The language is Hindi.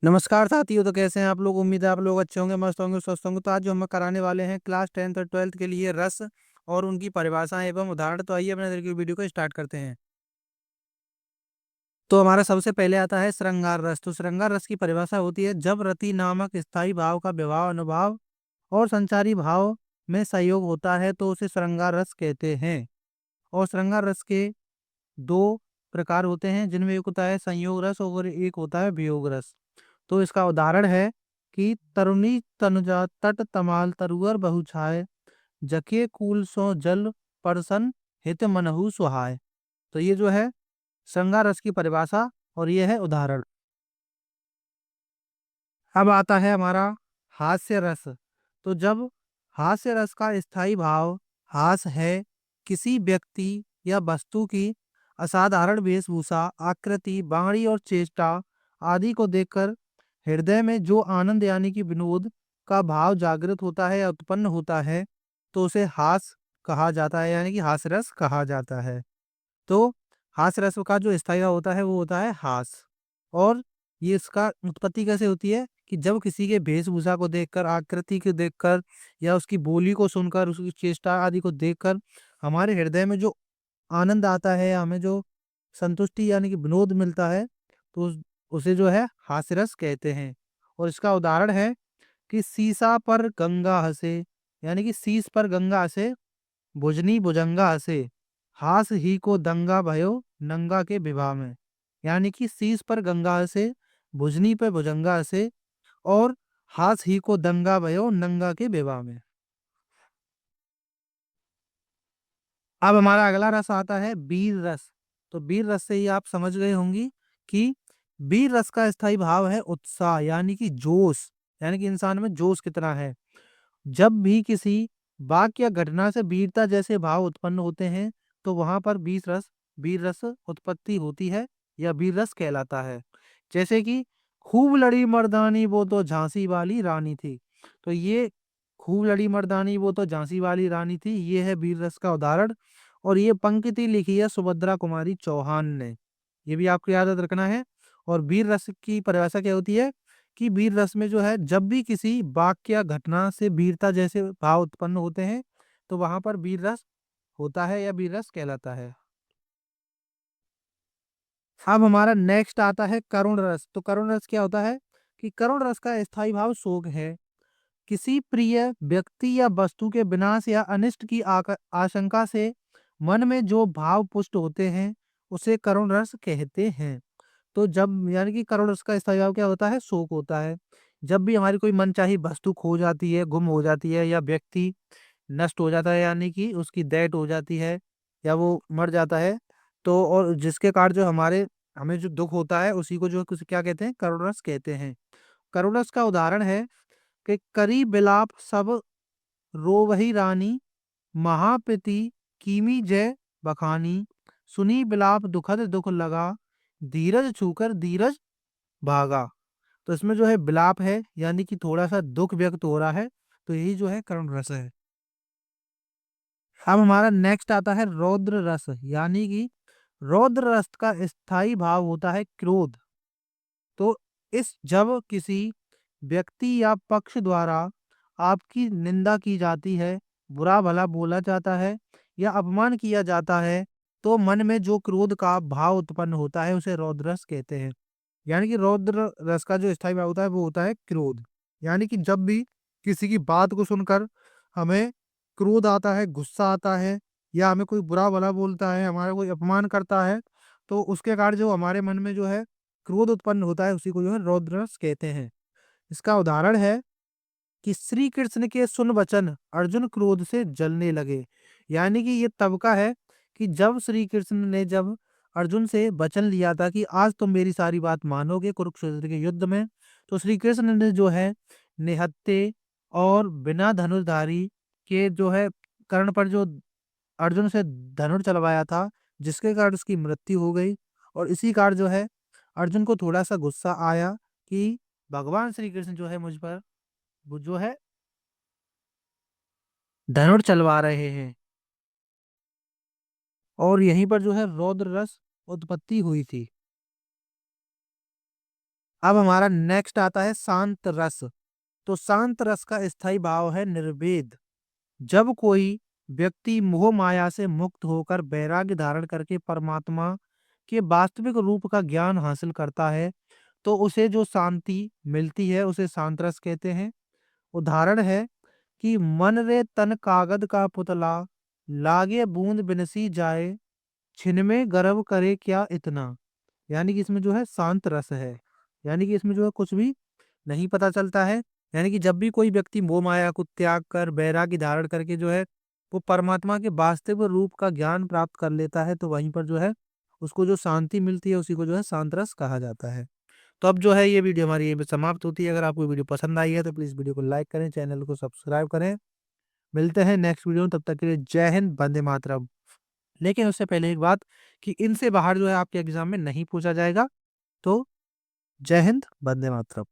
नमस्कार साथियों। तो कैसे हैं आप लोग? उम्मीद है आप लोग अच्छे होंगे, मस्त होंगे, स्वस्थ होंगे। तो आज जो हम कराने वाले हैं क्लास 10th और 12th के लिए रस और उनकी परिभाषाएं एवं उदाहरण। तो आइए अपने अंदर की वीडियो को स्टार्ट करते हैं। तो हमारा सबसे पहले आता है श्रृंगार रस। तो श्रृंगार रस की परिभाषा होती है जब रति नामक स्थायी भाव का विवाह अनुभाव और संचारी भाव में सहयोग होता है तो उसे श्रृंगार रस कहते हैं। और श्रृंगार रस के दो प्रकार होते हैं जिनमें एक होता है संयोग रस और एक होता है वियोग रस। तो इसका उदाहरण है कि तरुणी तनुजा तट तमाल तरुअर बहुछाय जके कूल सो जल परसन हित मनहु सुहाय। तो ये जो है श्रृंगार रस की परिभाषा और ये है उदाहरण। अब आता है हमारा हास्य रस। तो जब हास्य रस का स्थायी भाव हास है, किसी व्यक्ति या वस्तु की असाधारण वेशभूषा, आकृति, वाणी और चेष्टा आदि को देखकर हृदय में जो आनंद यानी कि विनोद का भाव जागृत होता है या उत्पन्न होता है तो उसे हास कहा जाता है, यानी कि हास्य रस कहा जाता है। तो हास्य रस का जो स्थायी भाव होता है वो होता है हास। और ये इसका उत्पत्ति कैसे होती है कि जब किसी के वेशभूषा को देखकर, आकृति को देखकर या उसकी बोली को सुनकर, उसकी चेष्टा आदि को देखकर हमारे हृदय में जो आनंद आता है, हमें जो संतुष्टि यानी कि विनोद मिलता है, तो उसे जो है हास्य रस कहते हैं। और इसका उदाहरण है कि सीसा पर गंगा हंसे, यानी कि शीश पर गंगा हंसे, भुजनी भुजंगा हंसे, हास ही को दंगा भयो नंगा के विवाह में। यानी कि शीश पर गंगा हंसे, भुजनी पे भुजंगा हंसे और हास ही को दंगा भयो नंगा के विवाह में। अब हमारा अगला रस आता है वीर रस। तो वीर रस से ही आप समझ गए होंगी कि वीर रस का स्थायी भाव है उत्साह, यानी कि जोश, यानी कि इंसान में जोश कितना है। जब भी किसी वाक्य या घटना से वीरता जैसे भाव उत्पन्न होते हैं तो वहां पर वीर रस उत्पत्ति होती है या वीर रस कहलाता है। जैसे कि खूब लड़ी मर्दानी वो तो झांसी वाली रानी थी। तो ये खूब लड़ी मर्दानी वो तो झांसी वाली रानी थी, ये है वीर रस का उदाहरण। और ये पंक्ति लिखी है सुभद्रा कुमारी चौहान ने। ये भी आपको याद रखना है। और वीर रस की परिभाषा क्या होती है कि वीर रस में जो है जब भी किसी वाक्य या घटना से वीरता जैसे भाव उत्पन्न होते हैं तो वहां पर वीर रस होता है या वीर रस कहलाता है। अब हमारा नेक्स्ट आता है करुण रस। तो करुण रस क्या होता है कि करुण रस का स्थायी भाव शोक है। किसी प्रिय व्यक्ति या वस्तु के विनाश या अनिष्ट की आशंका से मन में जो भाव पुष्ट होते हैं उसे करुण रस कहते हैं। तो जब यानी कि करुण रस का स्थायी भाव क्या होता है? शोक होता है। जब भी हमारी कोई मनचाही वस्तु खो जाती है, गुम हो जाती है या व्यक्ति नष्ट हो जाता है, यानी कि उसकी डेथ हो जाती है या वो मर जाता है, तो और जिसके कारण जो हमें जो दुख होता है उसी को जो क्या कहते हैं? करुण रस कहते हैं। करुण रस का उदाहरण है कि करी बिलाप सब रोवही रानी, महाप्रीति कीमी जय बखानी, सुनी बिलाप दुखद दुख लगा, धीरज छूकर धीरज भागा। तो इसमें जो है बिलाप है, यानी कि थोड़ा सा दुख व्यक्त हो रहा है, तो यही जो है करुण रस है। अब हमारा नेक्स्ट आता है रौद्र रस। यानी कि रौद्र रस का स्थायी भाव होता है क्रोध। तो इस जब किसी व्यक्ति या पक्ष द्वारा आपकी निंदा की जाती है, बुरा भला बोला जाता है या अपमान किया जाता है तो मन में जो क्रोध का भाव उत्पन्न होता है उसे रौद्र रस कहते हैं। यानी कि रौद्र रस का जो स्थायी भाव होता है वो होता है क्रोध। यानी कि जब भी किसी की बात को सुनकर हमें क्रोध आता है, गुस्सा आता है या हमें कोई बुरा भला बोलता है, हमारा कोई अपमान करता है, तो उसके कारण जो हमारे मन में जो है क्रोध उत्पन्न होता है उसी को जो है रौद्र रस कहते हैं। इसका उदाहरण है कि श्री कृष्ण के सुन वचन अर्जुन क्रोध से जलने लगे। यानी कि ये तब का है कि जब श्री कृष्ण ने जब अर्जुन से वचन लिया था कि आज तुम मेरी सारी बात मानोगे कुरुक्षेत्र के युद्ध में, तो श्री कृष्ण ने जो है निहत्थे और बिना धनुर्धारी के जो है कर्ण पर जो अर्जुन से धनुष चलवाया था, जिसके कारण उसकी मृत्यु हो गई। और इसी कारण जो है अर्जुन को थोड़ा सा गुस्सा आया कि भगवान श्री कृष्ण जो है मुझ पर वो जो है धनुष चलवा रहे हैं। और यहीं पर जो है रौद्र रस उत्पत्ति हुई थी। अब हमारा नेक्स्ट आता है शांत रस। तो शांत रस का स्थायी भाव है निर्वेद। जब कोई व्यक्ति मोह माया से मुक्त होकर वैराग्य धारण करके परमात्मा के वास्तविक रूप का ज्ञान हासिल करता है, तो उसे जो शांति मिलती है उसे शांत रस कहते हैं। उदाहरण है कि मन रे तन कागद का पुतला, लागे बूंद बिनसी जाए, छिनमें गर्व करे क्या इतना। यानी कि इसमें जो है शांत रस है, यानी कि इसमें जो है कुछ भी नहीं पता चलता है। यानी कि जब भी कोई व्यक्ति मोह माया को त्याग कर वैराग्य धारण करके जो है वो परमात्मा के वास्तविक रूप का ज्ञान प्राप्त कर लेता है, तो वहीं पर जो है उसको जो शांति मिलती है उसी को जो है शांत रस कहा जाता है। तो अब जो है ये वीडियो हमारी यहीं पे समाप्त होती है। अगर आपको वीडियो पसंद आई है तो प्लीज वीडियो को लाइक करें, चैनल को सब्सक्राइब करें। मिलते हैं नेक्स्ट वीडियो में, तब तक के लिए जय हिंद, वंदे मातरम। लेकिन उससे पहले एक बात कि इनसे बाहर जो है आपके एग्जाम में नहीं पूछा जाएगा। तो जय हिंद, वंदे मातरम।